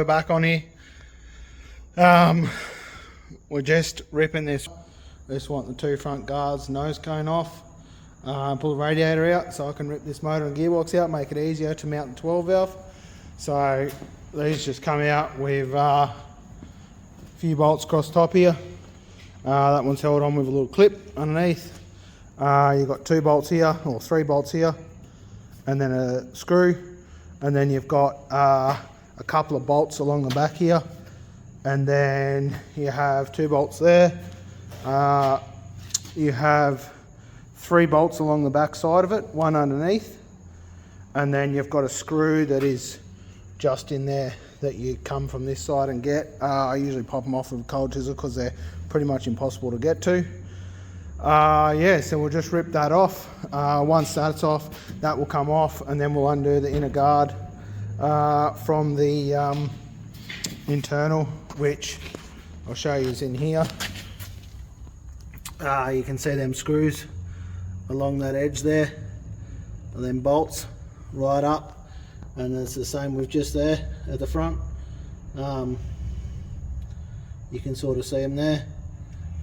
back on here. We're just ripping this. Just want the two front guards, nose cone off. Pull the radiator out so I can rip this motor and gearbox out, make it easier to mount the 12 valve. So these just come out with a few bolts across the top here. That one's held on with a little clip underneath. You've got 2 bolts here, or 3 bolts here, and then a screw. And then you've got a couple of bolts along the back here. And then you have 2 bolts there. You have 3 bolts along the back side of it, 1 underneath. And then you've got a screw that is just in there that you come from this side and get. I usually pop them off with a cold chisel because they're pretty much impossible to get to. Yeah, so we'll just rip that off. Once that's off, that will come off, and then we'll undo the inner guard from the internal, which I'll show you is in here. You can see them screws along that edge there, and then bolts right up, and it's the same with just there at the front. You can sort of see them there.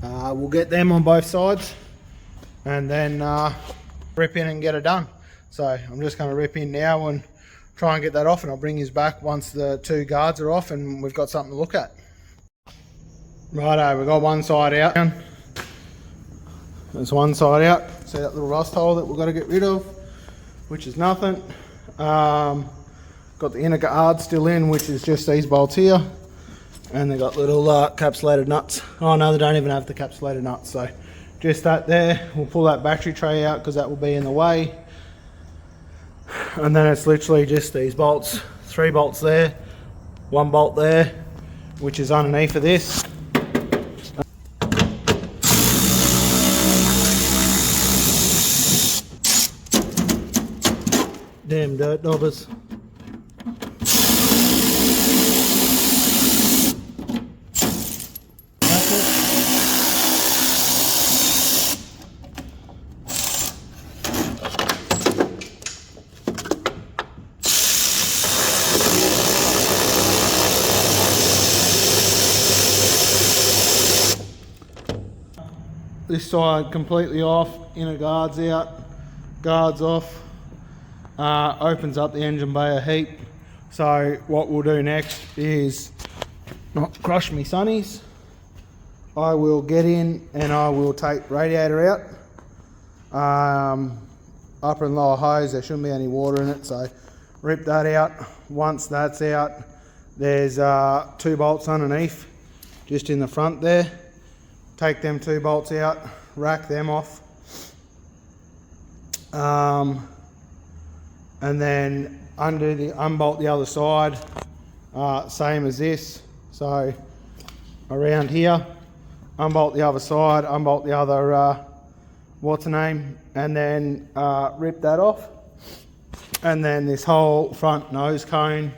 We'll get them on both sides and then rip in and get it done. So I'm just going to rip in now and try and get that off, and I'll bring you back once the 2 guards are off and we've got something to look at. Righto, we've got one side out. There's one side out. See that little rust hole that we've got to get rid of, which is nothing. Got the inner guard still in, which is just these bolts here. And they've got little capsulated nuts. Oh no, they don't even have the capsulated nuts. So just that there. We'll pull that battery tray out because that will be in the way. And then it's literally just these bolts. 3 bolts there, 1 bolt there, which is underneath of this. Damn dirt daubers. This side completely off, inner guards out, guards off. Opens up the engine bay a heap. So what we'll do next is not crush me sunnies. I will get in and I will take radiator out. Upper and lower hose, there shouldn't be any water in it, so rip that out. Once that's out, there's 2 bolts underneath, just in the front there. Take them 2 bolts out, rack them off. And then unbolt the other side, same as this. So around here, unbolt the other side, unbolt the other what's the name, and then rip that off. And then this whole front nose cone,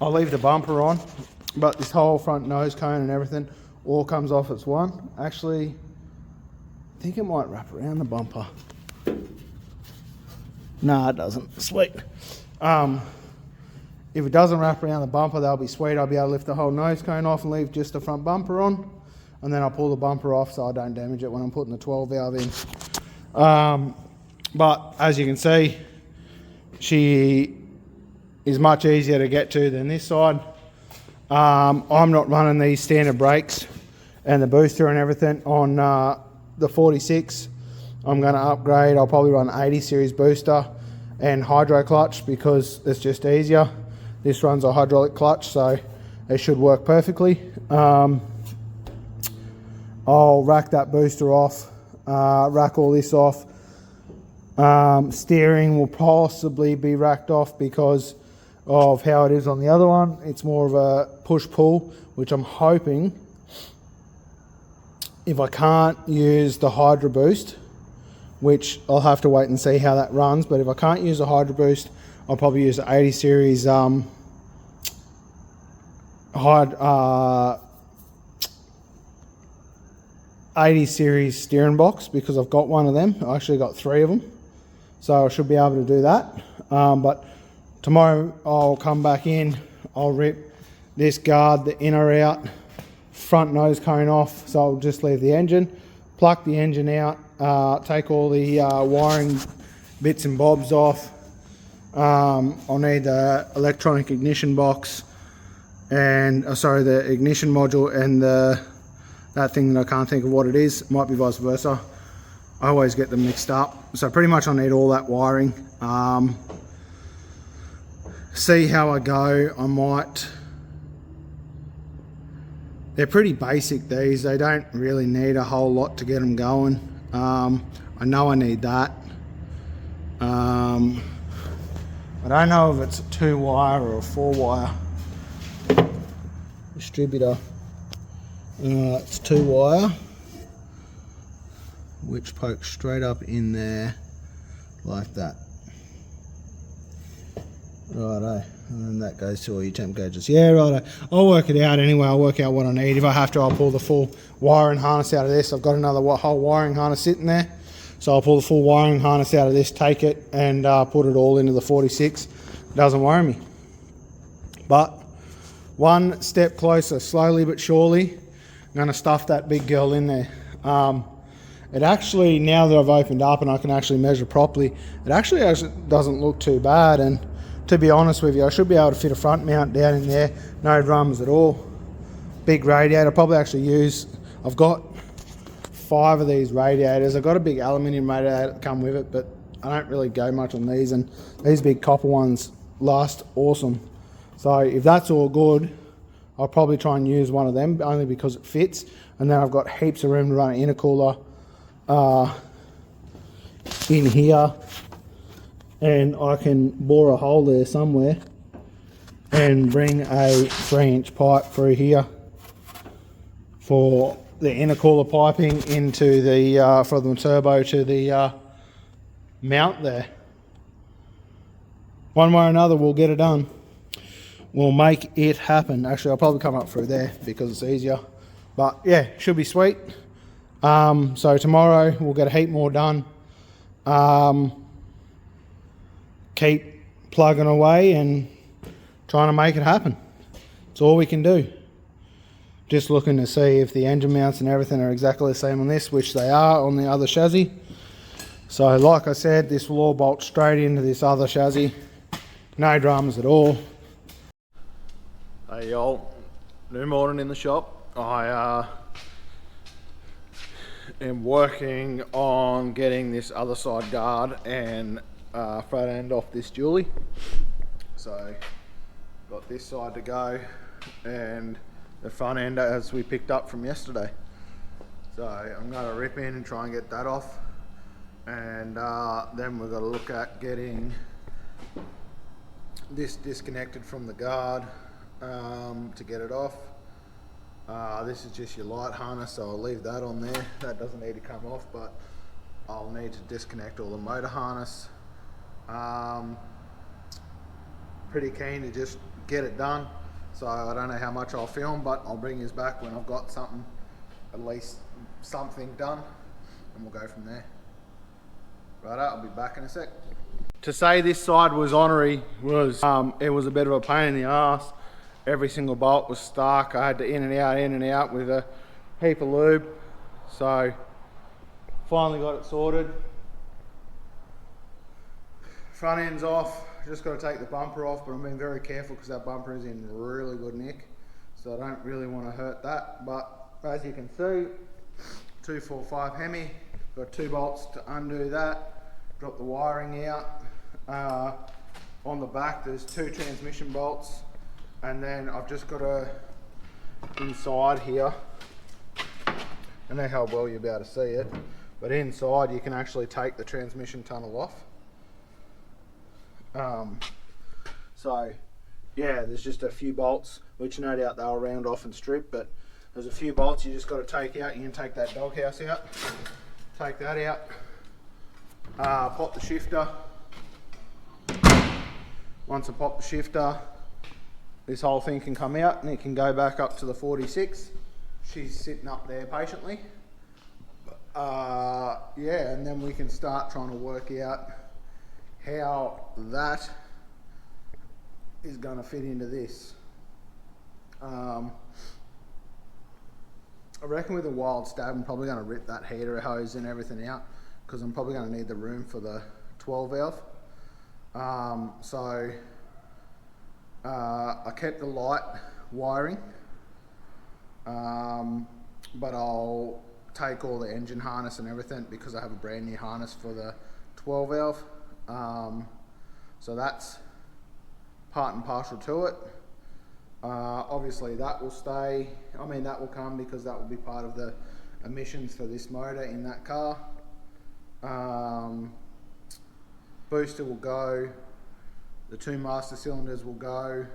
I'll leave the bumper on, but this whole front nose cone and everything all comes off as one. Actually, I think it might wrap around the bumper. No, it doesn't. Sweet. If it doesn't wrap around the bumper, that'll be sweet. I'll be able to lift the whole nose cone off and leave just the front bumper on, and then I'll pull the bumper off so I don't damage it when I'm putting the 12 valve in. But as you can see, she is much easier to get to than this side. I'm not running these standard brakes and the booster and everything on the 46. I'm going to upgrade. I'll probably run 80 series booster and hydro clutch because it's just easier. This runs a hydraulic clutch, so it should work perfectly. I'll rack that booster off, rack all this off. Steering will possibly be racked off because of how it is on the other one. It's more of a push-pull, which I'm hoping, if I can't use the Hydro Boost, which I'll have to wait and see how that runs, but if I can't use the Hydro Boost, I'll probably use the 80 series 80 series steering box, because I've got one of them. I actually got 3 of them, so I should be able to do that. But tomorrow I'll come back in, I'll rip this guard, the in or out, front nose cone off, so I'll just leave the engine, pluck the engine out, take all the wiring bits and bobs off. I'll need the electronic ignition box and the ignition module and that thing that I can't think of what it is. It might be vice versa. I always get them mixed up. So pretty much I need all that wiring. See how I go. I might. They're pretty basic, these. They don't really need a whole lot to get them going. I know I need that. I don't know if it's a 2-wire or a 4-wire distributor. It's 2-wire, which pokes straight up in there like that. Righto, and then that goes to all your temp gauges. Yeah, righto. I'll work it out anyway. I'll work out what I need. If I have to, I'll pull the full wiring harness out of this. I've got another whole wiring harness sitting there. So I'll pull the full wiring harness out of this, take it, and put it all into the 46. Doesn't worry me. But one step closer, slowly but surely, I'm going to stuff that big girl in there. It actually, now that I've opened up and I can actually measure properly, it actually doesn't look too bad. And to be honest with you, I should be able to fit a front mount down in there, no drums at all. Big radiator, I'll probably actually use, I've got 5 of these radiators. I've got a big aluminium radiator that come with it, but I don't really go much on these, and these big copper ones last awesome. So if that's all good, I'll probably try and use one of them, only because it fits. And then I've got heaps of room to run an intercooler in here, and I can bore a hole there somewhere and bring a 3-inch pipe through here for the intercooler piping into the from the turbo to the mount there. One way or another, we'll get it done. We'll make it happen. Actually, I'll probably come up through there because it's easier. But yeah, should be sweet. So tomorrow we'll get a heap more done. Keep plugging away and trying to make it happen. It's all we can do. Just looking to see if the engine mounts and everything are exactly the same on this, which they are on the other chassis. So like I said, this will all bolt straight into this other chassis. No drums at all. Hey y'all, new morning in the shop. I am working on getting this other side guard and front end off this dually. So got this side to go and the front end as we picked up from yesterday. So I'm going to rip in and try and get that off, and then we've got to look at getting this disconnected from the guard to get it off. This is just your light harness, so I'll leave that on there. That doesn't need to come off, but I'll need to disconnect all the motor harness. Pretty keen to just get it done. So I don't know how much I'll film, but I'll bring you back when I've got something, at least something done, and we'll go from there. Righto, I'll be back in a sec. To say this side was ornery was, it was a bit of a pain in the ass. Every single bolt was stuck. I had to in and out with a heap of lube. So finally got it sorted. Front end's off. Just got to take the bumper off, but I'm being very careful because that bumper is in really good nick, so I don't really want to hurt that. But as you can see, 245 Hemi, got 2 bolts to undo that, drop the wiring out. On the back there's 2 transmission bolts, and then I've just got a inside here, I don't know how well you'll be able to see it, but inside you can actually take the transmission tunnel off. So yeah, there's just a few bolts, which no doubt they'll round off and strip, but there's a few bolts you just got to take out. You can take that doghouse out, take that out, pop the shifter. Once I pop the shifter, this whole thing can come out and it can go back up to the 46. She's sitting up there patiently. Yeah, and then we can start trying to work out how that is going to fit into this. I reckon with a wild stab, I'm probably going to rip that heater hose and everything out because I'm probably going to need the room for the 12 valve. I kept the light wiring, but I'll take all the engine harness and everything because I have a brand new harness for the 12 valve. So that's part and parcel to it. Obviously that will stay, that will come because that will be part of the emissions for this motor in that car. Booster will go, the 2 master cylinders will go,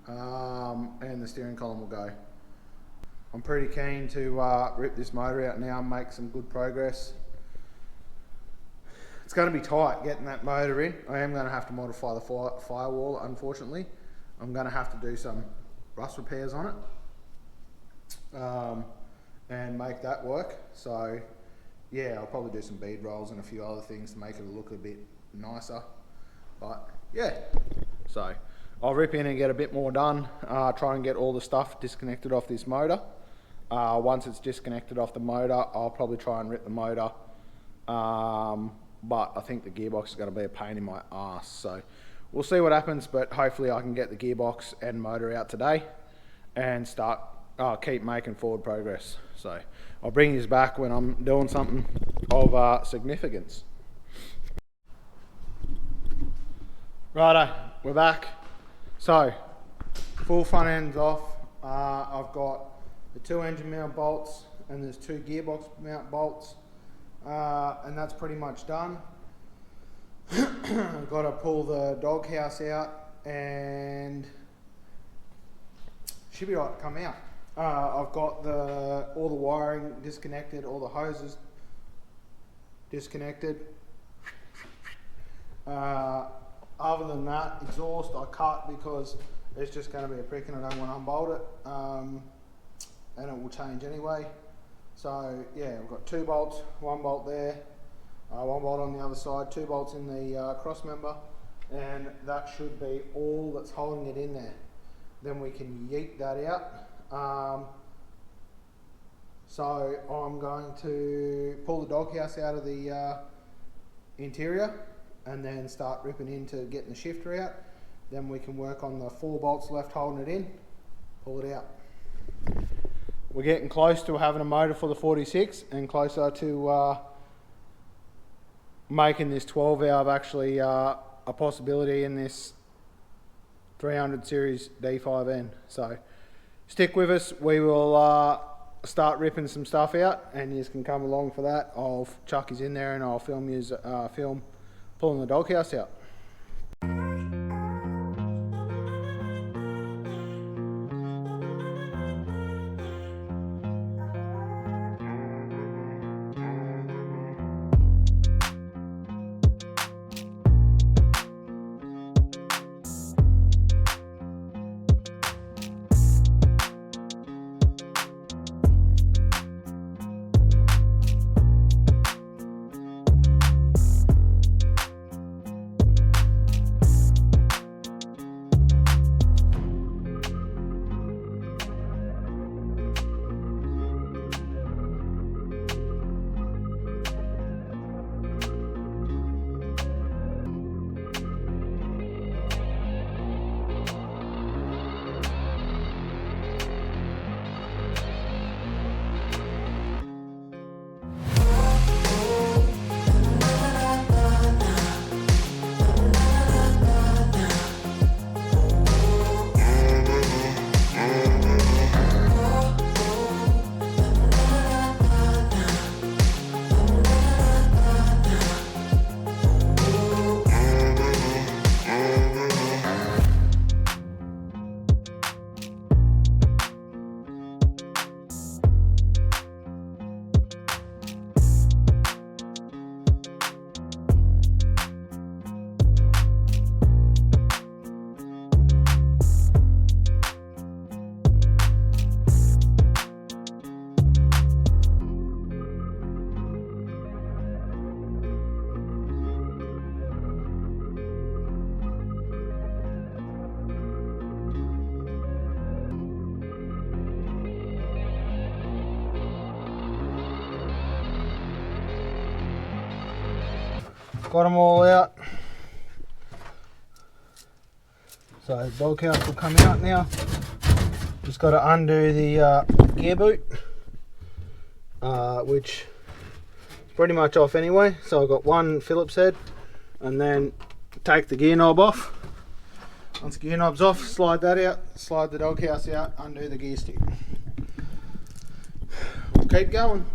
and the steering column will go. I'm pretty keen to rip this motor out now and make some good progress. It's going to be tight getting that motor in. I am going to have to modify the firewall, unfortunately. I'm going to have to do some rust repairs on it and make that work. So yeah, I'll probably do some bead rolls and a few other things to make it look a bit nicer. But yeah, so I'll rip in and get a bit more done, try and get all the stuff disconnected off this motor. Once it's disconnected off the motor, I'll probably try and rip the motor. But I think the gearbox is going to be a pain in my ass. So we'll see what happens, but hopefully I can get the gearbox and motor out today and keep making forward progress. So I'll bring you back when I'm doing something of significance. Righto, we're back. So full front end's off. I've got the 2 engine mount bolts and there's 2 gearbox mount bolts, and that's pretty much done. I've got to pull the doghouse out and should be right to come out. I've got all the wiring disconnected, all the hoses disconnected. Other than that, exhaust I cut because it's just going to be a prick and I don't want to unbolt it, and it will change anyway. So yeah, we've got 2 bolts, 1 bolt there, 1 bolt on the other side, 2 bolts in the cross member, and that should be all that's holding it in there. Then we can yeet that out. So I'm going to pull the doghouse out of the interior and then start ripping into getting the shifter out. Then we can work on the 4 bolts left holding it in, pull it out. We're getting close to having a motor for the 46 and closer to making this 12 valve actually a possibility in this 300 series D5N. So stick with us, we will start ripping some stuff out and you can come along for that. I'll chuck his in there and I'll film pulling the doghouse out. got them all out. So the doghouse will come out now. Just got to undo the gear boot, which is pretty much off anyway. So I've got one Phillips head, and then take the gear knob off. Once the gear knob's off, slide that out, slide the doghouse out, undo the gear stick. We'll keep going.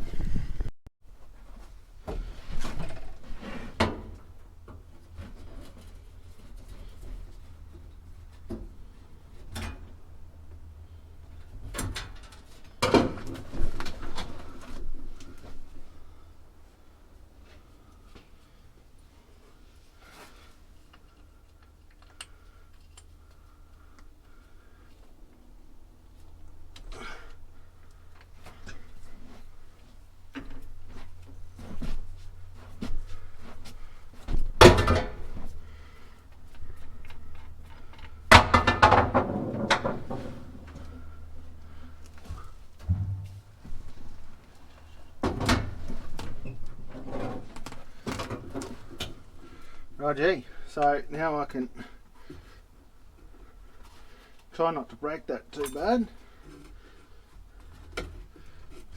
Righty, so now I can try not to break that too bad.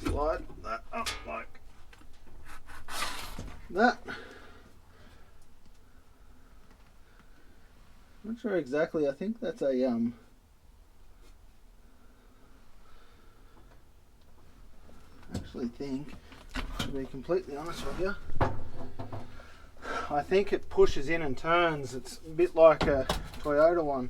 Slide that up like that. Not sure exactly, I think that's a actually think, to be completely honest with you, I think it pushes in and turns. It's a bit like a Toyota one.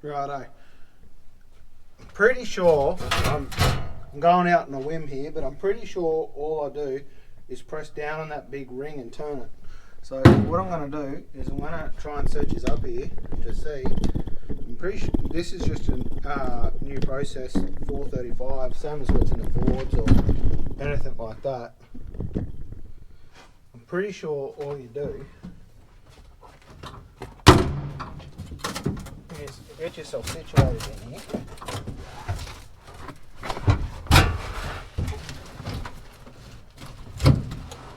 Righto. I'm pretty sure, I'm going out on a whim here, but I'm pretty sure all I do is press down on that big ring and turn it. So what I'm going to do is I'm going to try and search this up here to see. I'm pretty sure this is just a new process 435, same as what's in the Fords or anything like that. I'm pretty sure all you do is get yourself situated in here.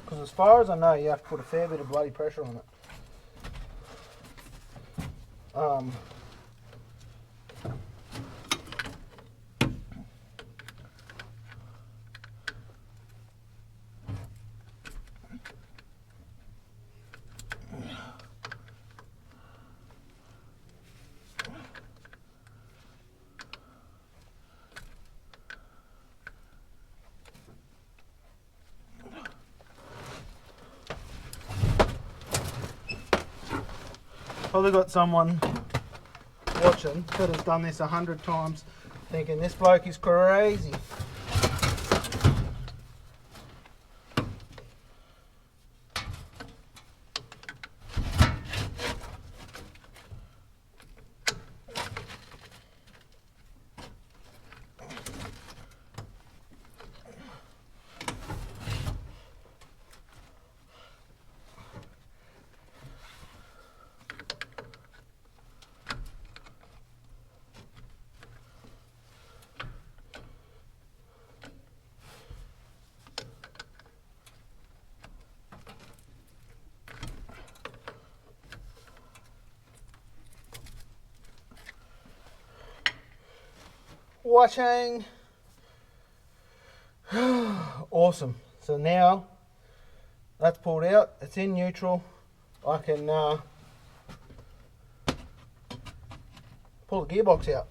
Because as far as I know, you have to put a fair bit of bloody pressure on it. Probably got someone watching that has done this 100 times thinking this bloke is crazy. Watching. Awesome. So now that's pulled out, it's in neutral. I can pull the gearbox out.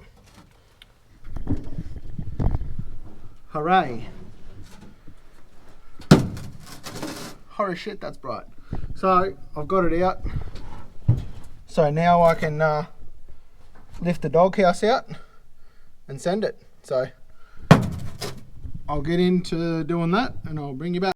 Hooray. Holy shit, that's bright. So I've got it out. So now I can lift the doghouse out and send it. So I'll get into doing that and I'll bring you back.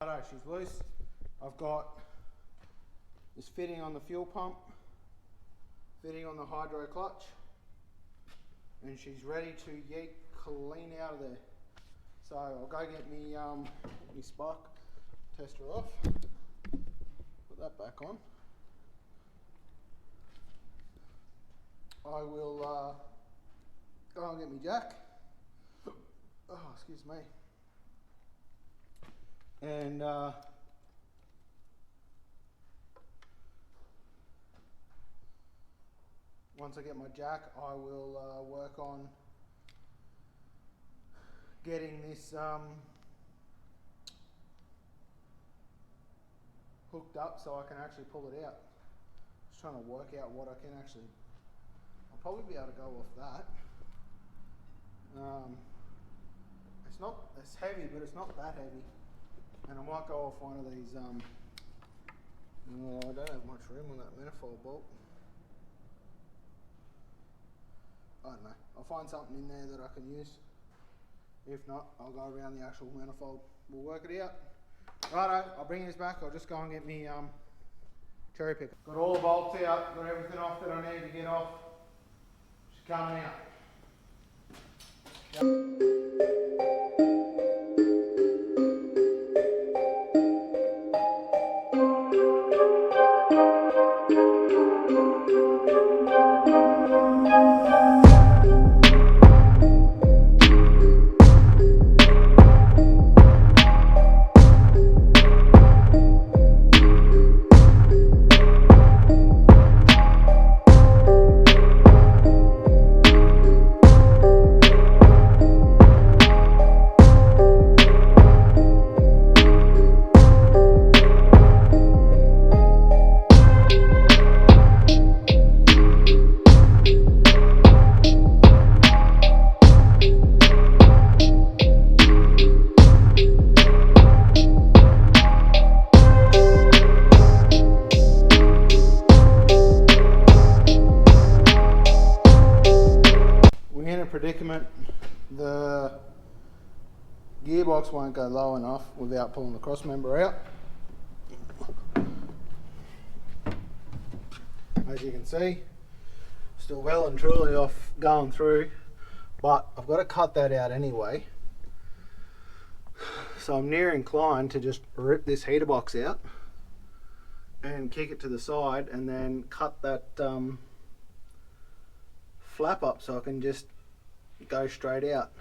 Righto, she's loose. I've got this fitting on the fuel pump, fitting on the hydro clutch, and she's ready to yeet clean out of there. So I'll go get me spark, test her off, put that back on. I will go and get me jack. Oh, excuse me. And once I get my jack, I will work on getting this hooked up so I can actually pull it out. Just trying to work out what I can actually. I'll probably be able to go off that. It's not, it's heavy, but it's not that heavy. And I might go off one of these, I don't have much room on that manifold bolt. I don't know, I'll find something in there that I can use. If not, I'll go around the actual manifold. We'll work it out. Righto, I'll bring this back. I'll just go and get me cherry picker. Got all the bolts out, got everything off that I need to get off. She's coming out. Predicament, the gearbox won't go low enough without pulling the cross member out. As you can see, still well and truly off going through, but I've got to cut that out anyway. So I'm near inclined to just rip this heater box out and kick it to the side and then cut that flap up so I can just go straight out.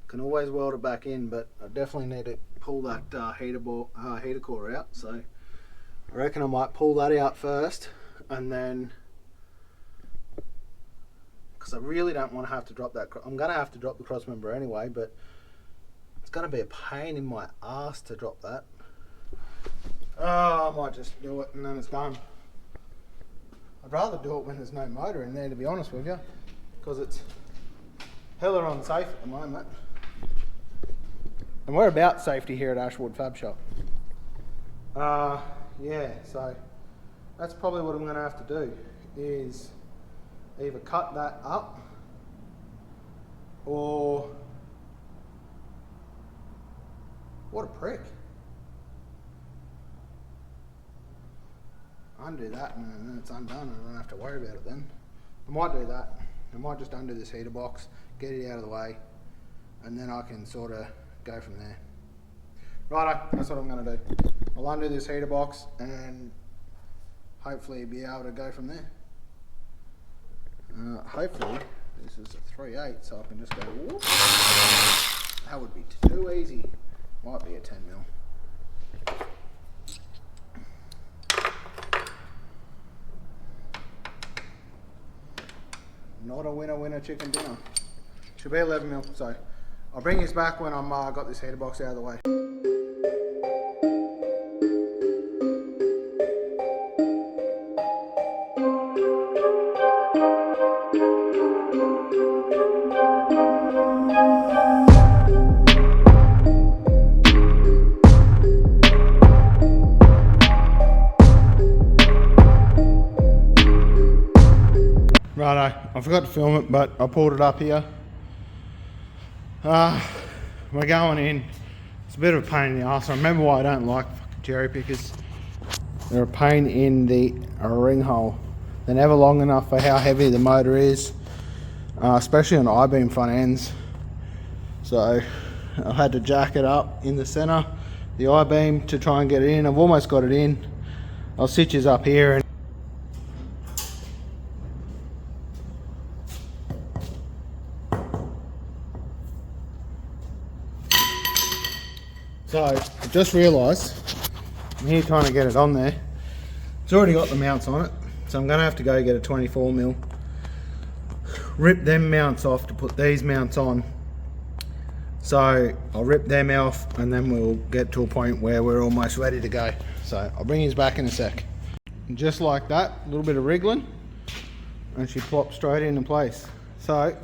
Can always weld it back in, but I definitely need to pull that heater core out. So I reckon I might pull that out first, and then, because I really don't want to have to drop that. I'm going to have to drop the cross member anyway, but it's going to be a pain in my ass to drop that. Oh, I might just do it and then it's done. I'd rather do it when there's no motor in there, to be honest with you, because it's hella unsafe at the moment. And we're about safety here at Ashwood Fab Shop. Yeah, so that's probably what I'm going to have to do, is either cut that up or... What a prick. Undo that and then it's undone and I don't have to worry about it then. I might do that. I might just undo this heater box, get it out of the way, and then I can sort of go from there. Righto, that's what I'm going to do. I'll undo this heater box and hopefully be able to go from there. Hopefully this is a 3/8, so I can just go, whoop. That would be too easy. Might be a 10mm. Not a winner chicken dinner. Should be 11mm, so I'll bring this back when I'm got this heater box out of the way. Righto, I forgot to film it, but I pulled it up here. We're going in It's a bit of a pain in the arse. I remember why I don't like fucking cherry pickers. They're a pain in the ring hole. They're never long enough for how heavy the motor is, especially on I-beam front ends. So I had to jack it up in the center, the I-beam, to try and get it in. I've almost got it in. I'll stitch it up here. So I just realised I'm here trying to get it on there. It's already got the mounts on it, so I'm going to have to go get a 24mm, rip them mounts off to put these mounts on. So I'll rip them off and then we'll get to a point where we're almost ready to go. So I'll bring you back in a sec. And just like that, a little bit of wriggling and she plops straight into place. So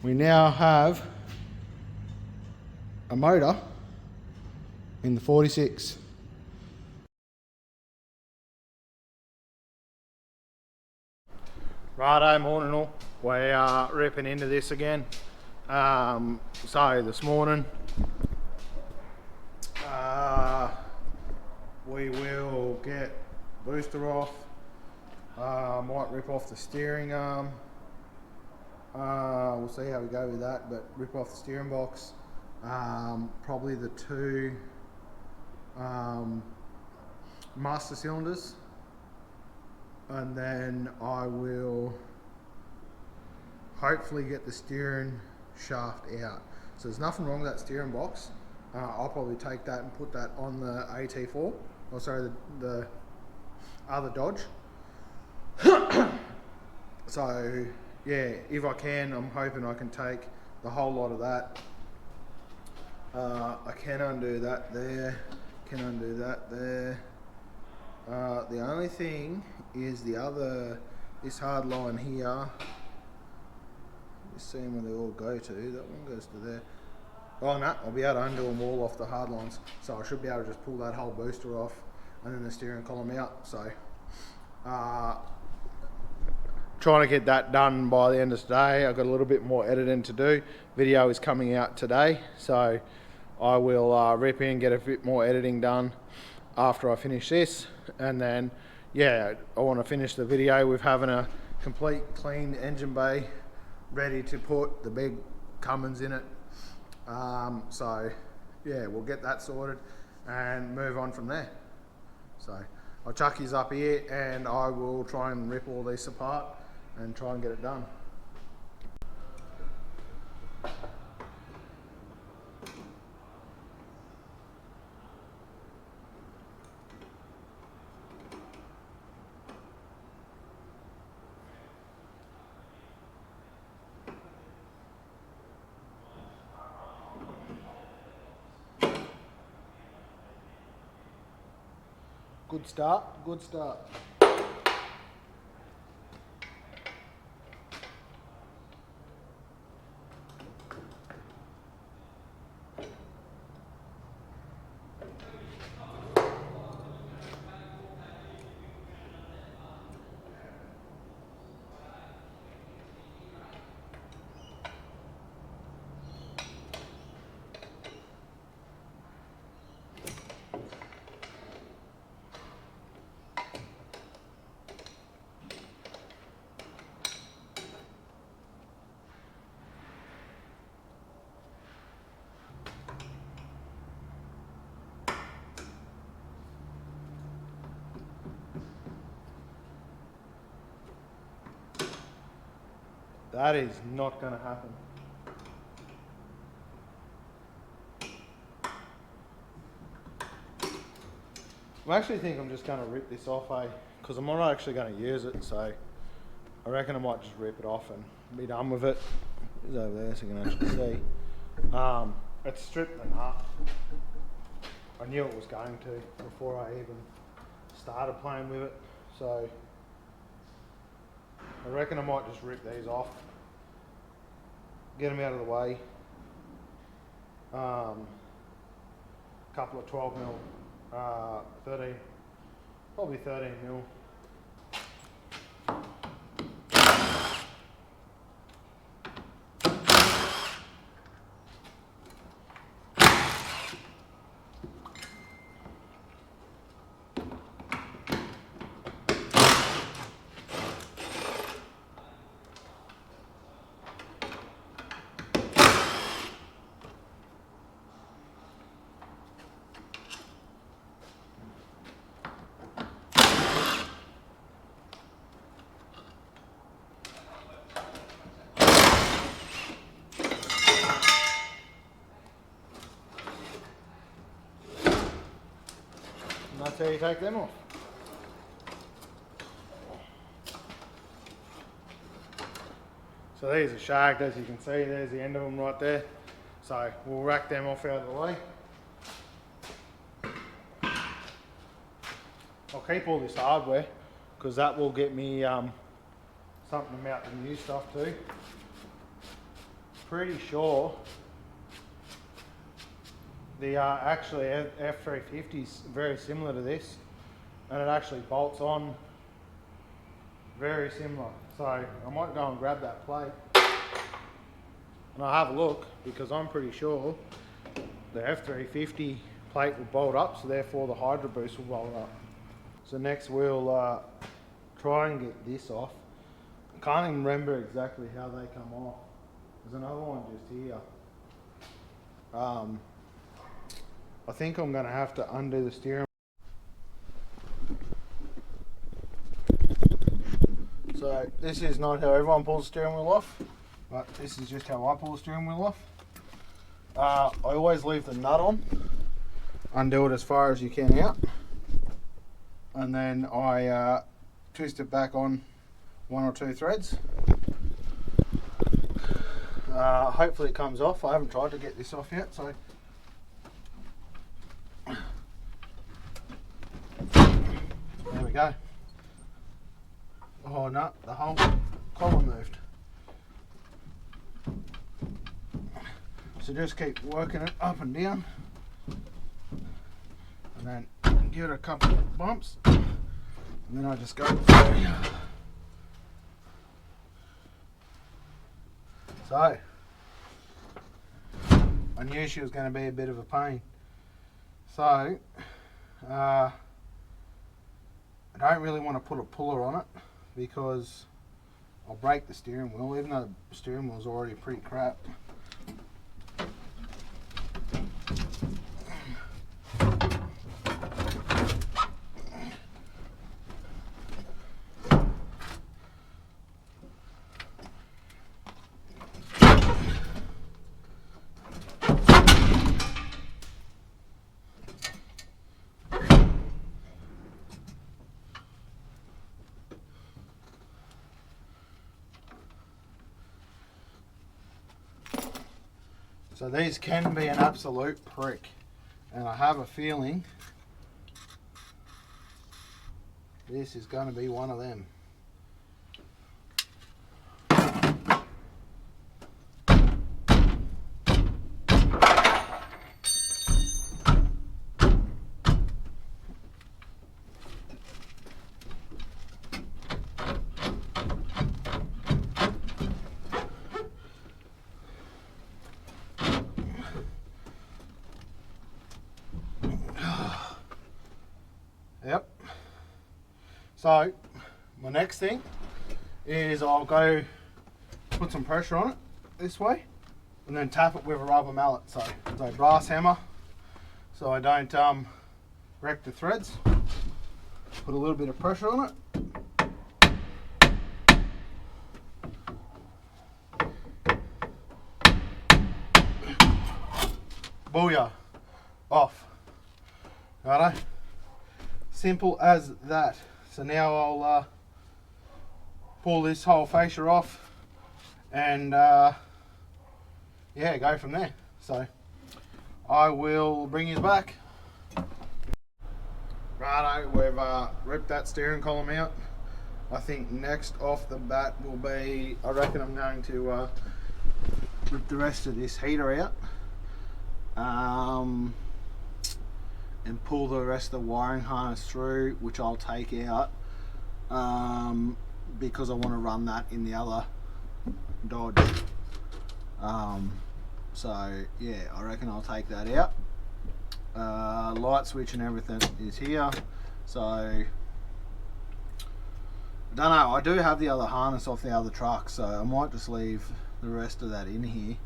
we now have a motor in the 46. Righto, morning all. We are ripping into this again. So this morning we will get booster off. Might rip off the steering arm. We'll see how we go with that, but rip off the steering box. Probably the two master cylinders, and then I will hopefully get the steering shaft out. So there's nothing wrong with that steering box. I'll probably take that and put that on the AT4, or sorry, the other Dodge. So yeah, if I can, I'm hoping I can take the whole lot of that. I can undo that there, can undo that there. The only thing is this hard line here. Just seeing where they all go to. That one goes to there. Oh no, I'll be able to undo them all off the hard lines. So I should be able to just pull that whole booster off and then the steering column out. So trying to get that done by the end of today. I've got a little bit more editing to do. Video is coming out today, so I will rip in, get a bit more editing done after I finish this, and then yeah, I want to finish the video with having a complete clean engine bay ready to put the big Cummins in it. So yeah, we'll get that sorted and move on from there. So I'll chuck his up here and I will try and rip all these apart and try and get it done. Good start, good start. That is not going to happen. I actually think I'm just going to rip this off, because I'm not actually going to use it, so I reckon I might just rip it off and be done with it. It's over there so you can actually see. It's stripped the nut. I knew it was going to before I even started playing with it, so I reckon I might just rip these off, get them out of the way. Couple of 12mm, 13, probably 13mm. And that's how you take them off. So these are shagged, as you can see, there's the end of them right there. So we'll rack them off out of the way. I'll keep all this hardware because that will get me something to mount the new stuff to. Pretty sure the actually F350 is very similar to this, and it actually bolts on very similar. So I might go and grab that plate and I'll have a look, because I'm pretty sure the F350 plate will bolt up, so therefore the Hydro Boost will bolt up. So next we'll try and get this off. I can't even remember exactly how they come off. There's another one just here. I think I'm going to have to undo the steering. So this is not how everyone pulls the steering wheel off, but this is just how I pull the steering wheel off. I always leave the nut on, undo it as far as you can out, and then I twist it back on 1 or 2 threads. Hopefully it comes off. I haven't tried to get this off yet, so there we go. Oh no, the whole column moved. So just keep working it up and down, and then give it a couple of bumps, and then I just go through. So I knew she was going to be a bit of a pain. So I don't really want to put a puller on it, because I'll break the steering wheel, even though the steering wheel is already pretty crap. So these can be an absolute prick, and I have a feeling this is going to be one of them. Yep. So my next thing is I'll go put some pressure on it this way, and then tap it with a rubber mallet. So it's a brass hammer, so I don't wreck the threads. Put a little bit of pressure on it. Booyah. Off. Righto. Simple as that. So now I'll pull this whole fascia off and yeah, go from there. So I will bring you back. Righto, we've ripped that steering column out. I think next off the bat will be, I reckon I'm going to rip the rest of this heater out. And pull the rest of the wiring harness through, which I'll take out because I want to run that in the other Dodge. So yeah, I reckon I'll take that out. Light switch and everything is here, so I don't know, I do have the other harness off the other truck, so I might just leave the rest of that in here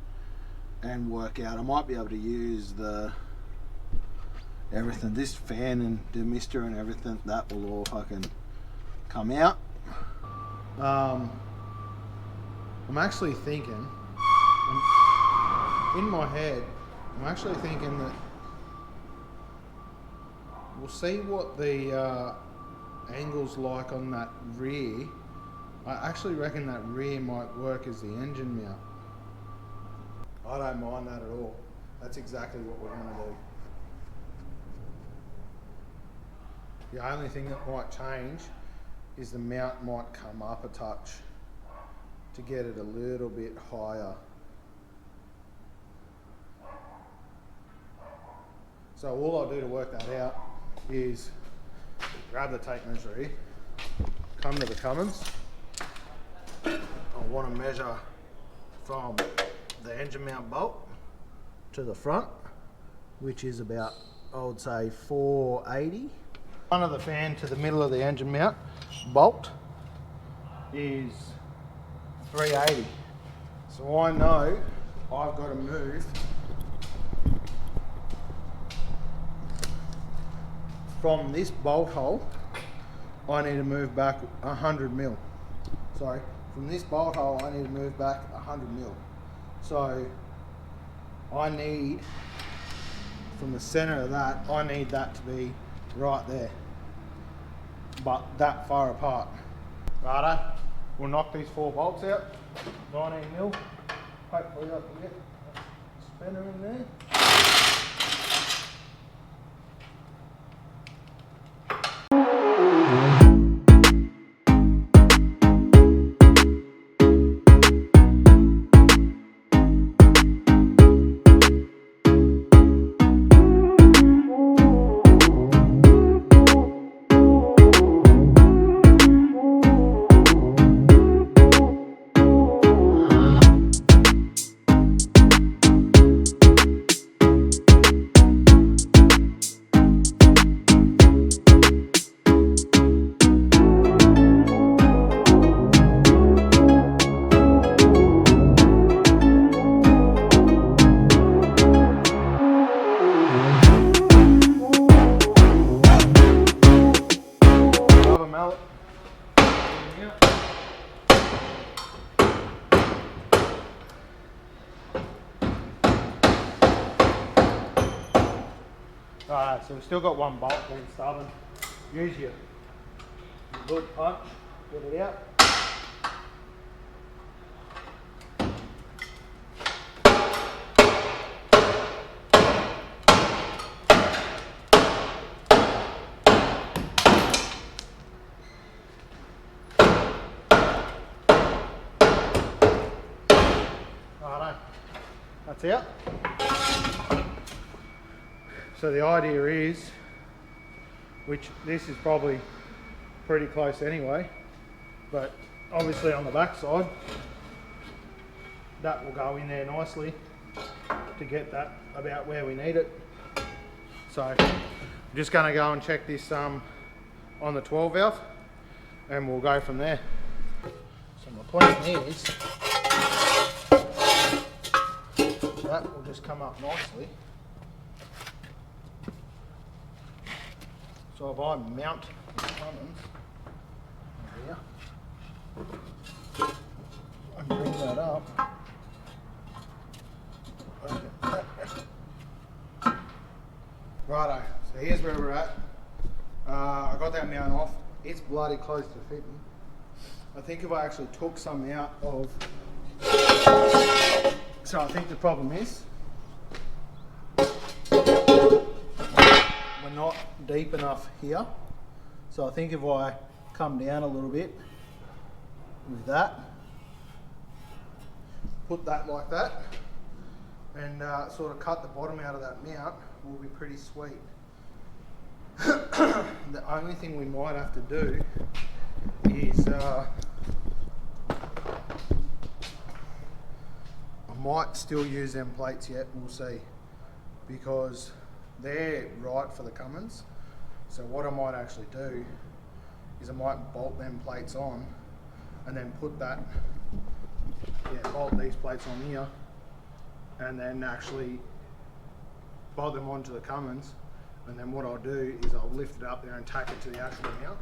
and work out. I might be able to use the everything, this fan and the mister and everything, that will all fucking come out. I'm actually thinking, in my head, I'm actually thinking that we'll see what the angle's like on that rear. I actually reckon that rear might work as the engine mount. I don't mind that at all. That's exactly what we're going to do. The only thing that might change is the mount might come up a touch to get it a little bit higher. So all I'll do to work that out is grab the tape measure here, come to the Cummins. I want to measure from the engine mount bolt to the front, which is about, I would say, 480. Front of the fan to the middle of the engine mount bolt is 380. So I know I've got to move from this bolt hole. I need to move back 100 mil. Sorry, from this bolt hole I need to move back 100 mil. So I need, from the center of that, I need that to be right there, but that far apart. Righto, we'll knock these 4 bolts out, 19 mil. Hopefully I can get a spinner in there. Alright, so we've still got one bolt being stubborn. Use your good punch, get it out. Righto, that's out. So the idea is, which this is probably pretty close anyway, but obviously on the back side, that will go in there nicely to get that about where we need it. So I'm just going to go and check this on the 12 valve and we'll go from there. So my plan is, that will just come up nicely. So if I mount the Cummins here and bring that up, righto, so here's where we're at. I got that mount off. It's bloody close to fitting. I think if I actually took some out of, so I think the problem is, we're not deep enough here. So I think if I come down a little bit with that, put that like that, and sort of cut the bottom out of that mount, will be pretty sweet. The only thing we might have to do is I might still use them plates yet, we'll see, because they're right for the Cummins. So what I might actually do is I might bolt them plates on and then put that, bolt these plates on here and then actually bolt them onto the Cummins, and then what I'll do is I'll lift it up there and tack it to the actual mount,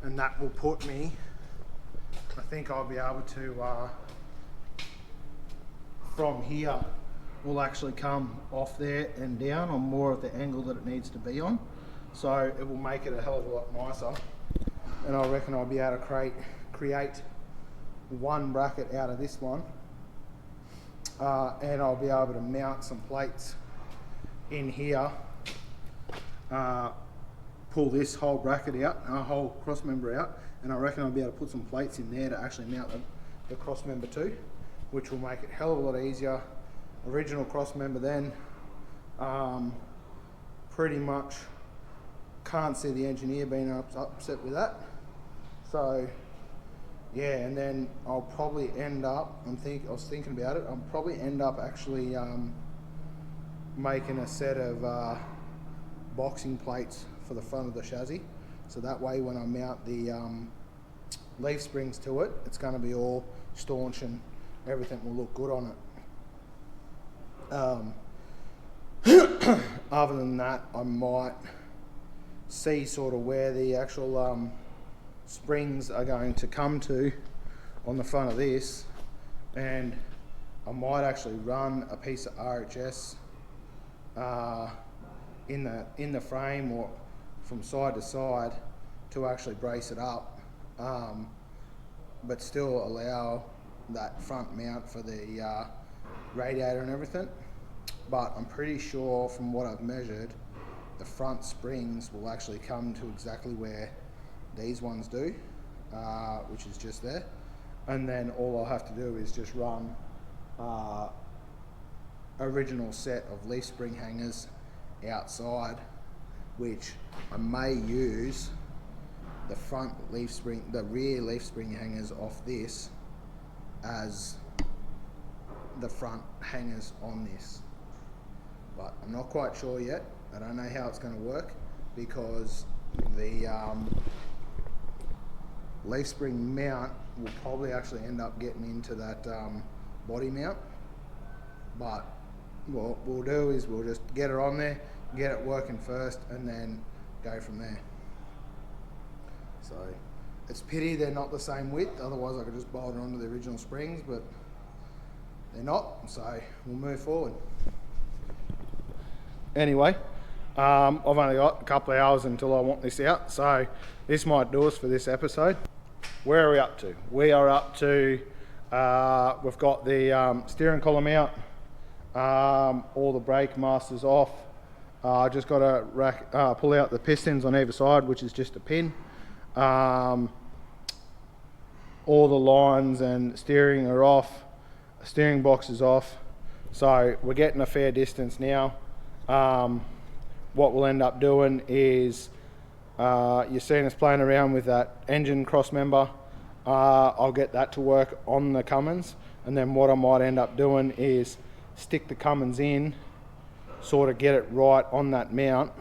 and that will put me, I think I'll be able to from here will actually come off there and down on more of the angle that it needs to be on. so it will make it a hell of a lot nicer. And I reckon I'll be able to create one bracket out of this one, and I'll be able to mount some plates in here, pull this whole bracket out, a whole cross member out, and I reckon I'll be able to put some plates in there to actually mount the cross member to, which will make it a hell of a lot easier. Original cross member then, pretty much can't see the engineer being upset with that. So yeah, and then I'll probably end up, I was thinking about it, I'll probably end up actually making a set of boxing plates for the front of the chassis, so that way when I mount the leaf springs to it, it's going to be all staunch and everything will look good on it. Other than that, I might see sort of where the actual springs are going to come to on the front of this, and I might actually run a piece of RHS in the frame or from side to side to actually brace it up, but still allow that front mount for the radiator and everything. But I'm pretty sure from what I've measured, the front springs will actually come to exactly where these ones do, which is just there. And then all I'll have to do is just run original set of leaf spring hangers outside, which I may use the front leaf spring, the rear leaf spring hangers off this as the front hangers on this. But I'm not quite sure yet. I don't know how it's going to work, because the leaf spring mount will probably actually end up getting into that body mount. But what we'll do is we'll just get it on there, get it working first, and then go from there. So it's pity they're not the same width, otherwise I could just bolt it onto the original springs, but they're not, so we'll move forward. Anyway, I've only got a couple of hours until I want this out, so this might do us for this episode. Where are we up to? We are up to, we've got the steering column out, all the brake masters off. I just got to pull out the pistons on either side, which is just a pin. All the lines and steering are off, the steering box is off, so we're getting a fair distance now. What we'll end up doing is, you're seeing us playing around with that engine cross member. I'll get that to work on the Cummins, and then what I might end up doing is stick the Cummins in, sort of get it right on that mount,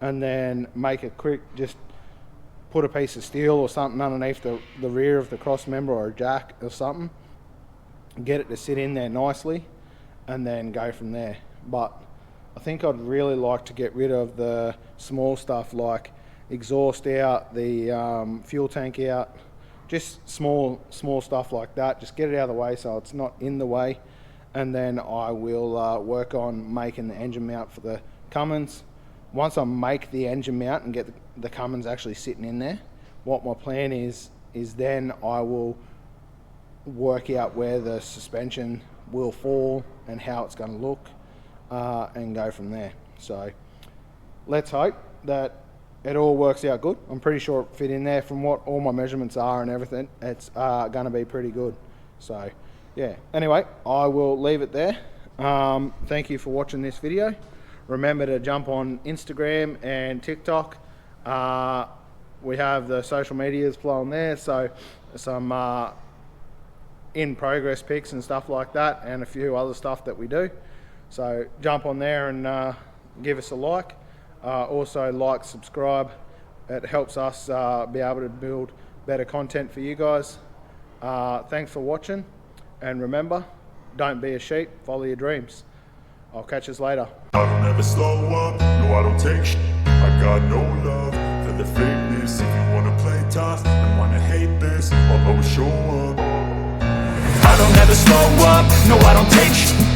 and then make a quick, just put a piece of steel or something underneath the rear of the cross member, or a jack or something, get it to sit in there nicely, and then go from there. But I think I'd really like to get rid of the small stuff like exhaust out, the fuel tank out, just small stuff like that. Just get it out of the way so it's not in the way, and then I will work on making the engine mount for the Cummins. Once I make the engine mount and get the Cummins actually sitting in there, what my plan is then I will work out where the suspension will fall and how it's going to look, and go from there. So let's hope that it all works out good. I'm pretty sure it fit in there from what all my measurements are and everything. It's going to be pretty good. So yeah, anyway, I will leave it there. Thank you for watching this video. Remember to jump on Instagram and TikTok. We have the social medias flowing there, so some in progress pics and stuff like that, and a few other stuff that we do. So jump on there and give us a like. Also like, subscribe. It helps us be able to build better content for you guys. Thanks for watching, and remember, don't be a sheep, follow your dreams. I'll catch us later. I don't ever slow up, no I don't take shit. I got no love for the fakeness. If you wanna play tough and wanna hate this, I'll always show up. I don't ever slow up, no I don't take shit.